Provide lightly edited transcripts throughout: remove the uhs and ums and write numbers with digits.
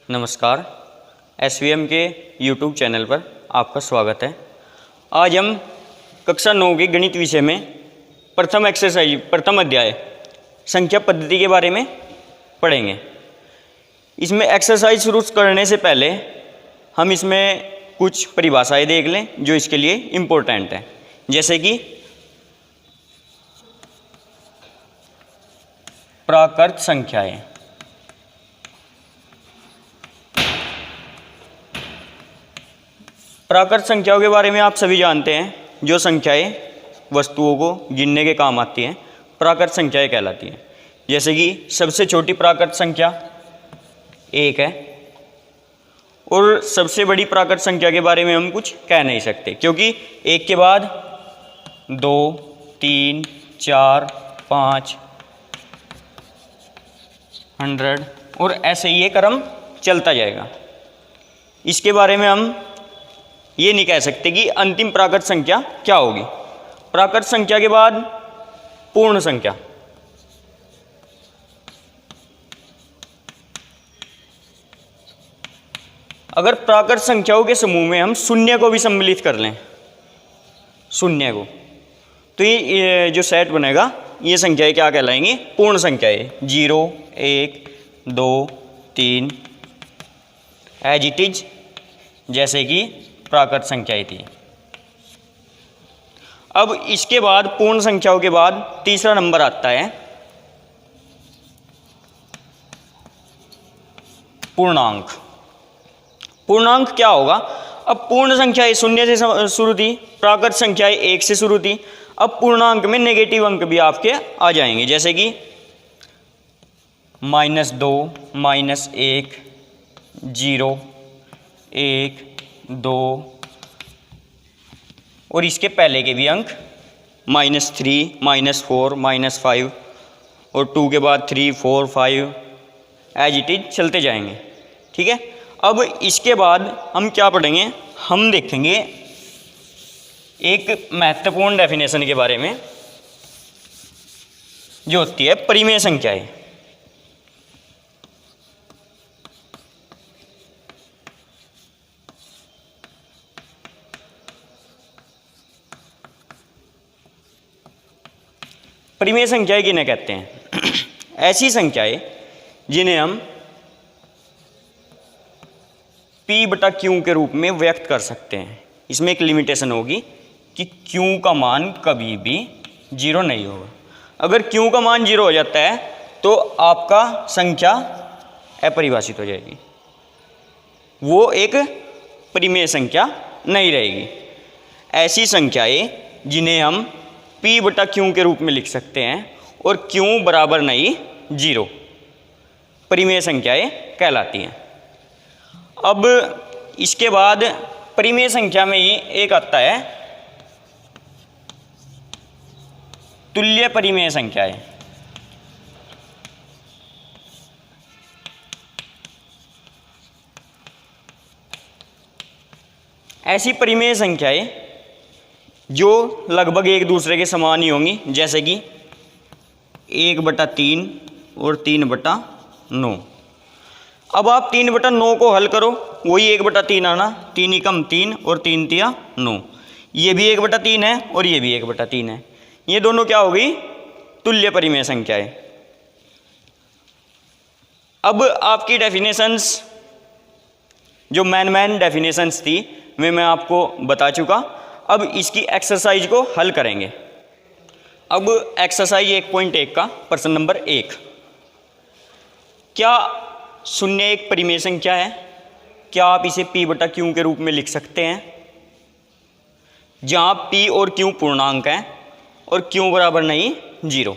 नमस्कार। SVM के YouTube channel पर आपका स्वागत है। आज हम कक्षा 9 के गणित विषय में प्रथम अध्याय संख्या पद्धति के बारे में पढ़ेंगे। इसमें एक्सरसाइज शुरू करने से पहले हम इसमें कुछ परिभाषाएं देख लें जो इसके लिए इम्पोर्टेंट है, जैसे कि प्राकृत संख्याएं। प्राकृत संख्याओं के बारे में आप सभी जानते हैं, जो संख्याएं वस्तुओं को गिनने के काम आती हैं प्राकृत संख्याएं कहलाती हैं। जैसे कि सबसे छोटी प्राकृत संख्या 1 है और सबसे बड़ी प्राकृत संख्या के बारे में हम कुछ कह नहीं सकते, क्योंकि 1 के बाद 2, 3, 4, 5, 100 और ऐसे ही ये क्रम चलता जाएगा। इसके बारे में हम ये नहीं कह सकते कि अंतिम प्राकृत संख्या क्या होगी। प्राकृत संख्या के बाद पूर्ण संख्या, अगर प्राकृत संख्याओं के समूह में हम शून्य को भी सम्मिलित कर लें, शून्य को, तो ये जो सेट बनेगा ये संख्याएं क्या कहलाएंगी? पूर्ण संख्याएं। 0, 1, 2, 3 एज इट इज, जैसे कि प्राकृत संख्याएं थी। अब इसके बाद पूर्ण संख्याओं के बाद तीसरा नंबर आता है पूर्णांक। पूर्णांक क्या होगा? अब पूर्ण संख्याएं 0 से शुरू थी, प्राकृत संख्याएं 1 से शुरू थी। अब पूर्णांक में नेगेटिव अंक भी आपके आ जाएंगे, जैसे कि -2, -1, 0, 1, 2 और इसके पहले के भी अंक -3, -4, -5 और 2 के बाद 3, 4, 5 एज इट इज चलते जाएंगे। ठीक है। अब इसके बाद हम क्या पढ़ेंगे? हम देखेंगे एक महत्वपूर्ण डेफिनेशन के बारे में, जो होती है परिमेय संख्याएं। परिमेय संख्याएं किन्हें कहते हैं? ऐसी संख्याएं जिन्हें हम P/Q के रूप में व्यक्त कर सकते हैं। इसमें एक लिमिटेशन होगी कि Q का मान कभी भी 0 नहीं होगा। अगर Q का मान 0 हो जाता है तो आपका संख्या अपरिभाषित हो जाएगी, वो एक परिमेय संख्या नहीं रहेगी। ऐसी संख्याएं जिन्हें हम P/Q के रूप में लिख सकते हैं और Q बराबर नहीं 0, परिमेय संख्याएं कहलाती हैं। अब इसके बाद परिमेय संख्या में ही एक आता है तुल्य परिमेय संख्याएं। ऐसी परिमेय संख्याएं जो लगभग एक दूसरे के समान ही होंगी, जैसे कि 1/3 और 3/9। अब आप 3/9 को हल करो, वही 1/3 आना, 3 एकम 3 और 3 तिया 9। ये भी 1/3 है और ये भी 1/3 है। ये दोनों क्या हो गई? तुल्य परिमेय संख्याएं। अब आपकी डेफिनेशंस, जो मेन डेफिनेशंस थी, वे मैं आपको बता चुका। अब इसकी एक्सरसाइज को हल करेंगे। अब एक्सरसाइज 1.1 का प्रश्न नंबर 1, क्या 0 एक परिमेय संख्या है? क्या आप इसे P/Q के रूप में लिख सकते हैं, जहां P और Q पूर्णांक हैं और Q बराबर नहीं 0?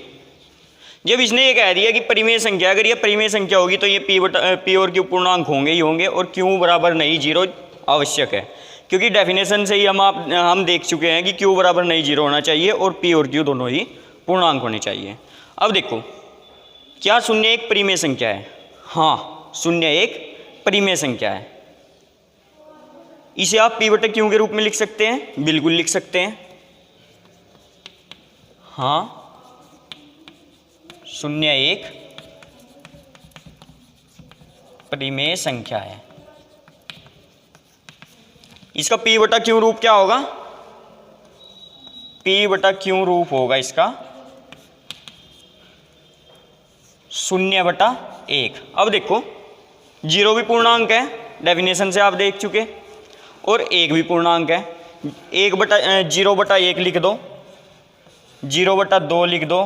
जब इसने ये कह दिया कि परिमेय संख्या, अगर ये परिमेय संख्या होगी तो ये P और Q पूर्णांक होंगे ही होंगे और Q बराबर नहीं 0 आवश्यक है, क्योंकि डेफिनेशन से ही हम देख चुके हैं कि Q बराबर नहीं 0 होना चाहिए और P और Q दोनों ही पूर्णांक होने चाहिए। अब देखो, क्या 0 एक परिमेय संख्या है? हाँ, 0 एक परिमेय संख्या है। इसे आप P/Q के रूप में लिख सकते हैं? बिल्कुल लिख सकते हैं। हाँ, 0 एक परिमेय संख्या है। इसका p बटा क्यू रूप क्या होगा? p बटा क्यू रूप होगा इसका 0/1। अब देखो 0 भी पूर्णांक है, डेफिनेशन से आप देख चुके, और 1 भी पूर्णांक है। 0/1 लिख दो, 0/2 लिख दो,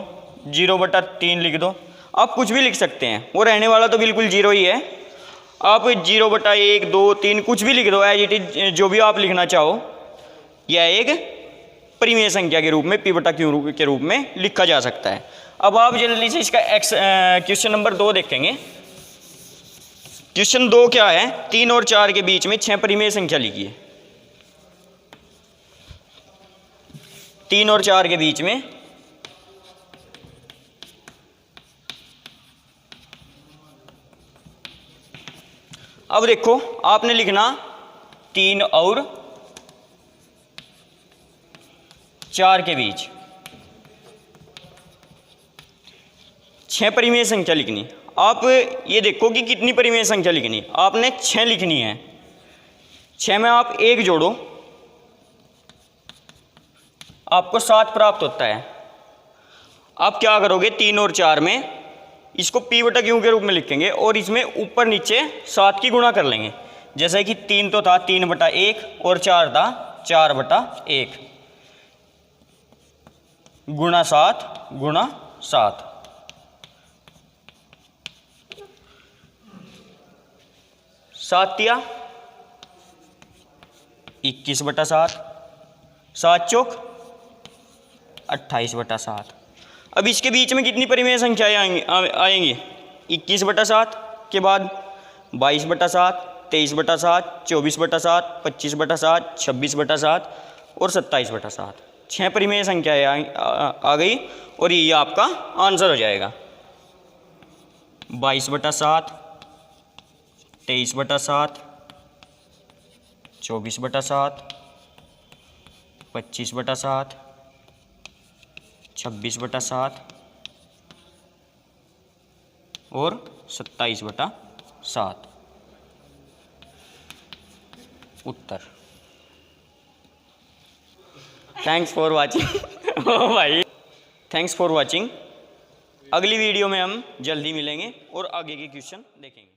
0/3 लिख दो, आप कुछ भी लिख सकते हैं, वो रहने वाला तो बिल्कुल 0 ही है। आप 0/1, 2, 3 कुछ भी लिख दो, एज इट इज, जो भी आप लिखना चाहो, यह एक परिमेय संख्या के रूप में p बटा क्यू के रूप में लिखा जा सकता है। अब आप जल्दी से इसका क्वेश्चन नंबर 2 देखेंगे। क्वेश्चन 2 क्या है? 3 और 4 के बीच में 6 परिमेय संख्या लिखिए। 3 और 4 के बीच में अब देखो आपने लिखना 3 और 4 के बीच 6 परिमेय संख्या लिखनी। आप ये देखो कि कितनी परिमेय संख्या लिखनी, आपने 6 लिखनी है। 6 में आप 1 जोड़ो, आपको 7 प्राप्त होता है। आप क्या करोगे? 3 और 4 में इसको p बटा क्यू के रूप में लिखेंगे और इसमें ऊपर नीचे 7 की गुणा कर लेंगे। जैसे कि 3 तो था 3/1 और 4 था 4/1 गुणा 7 गुणा 7। 7 दिया 21/7, 7 चौक 28/7। अब इसके बीच में कितनी परिमेय संख्याएं आएंगी? 21/7 के बाद 22/7, 23/7, 24/7, 25/7, 26/7 और 27/7। 6 परिमेय संख्याएं आ गई और ये आपका आंसर हो जाएगा। 22/7, 23/7, 24/7, 25/7, 26/7 और 27/7 उत्तर। Thanks for watching. ओ भाई, थैंक्स फॉर वाचिंग। अगली वीडियो में हम जल्दी मिलेंगे और आगे के क्वेश्चन देखेंगे।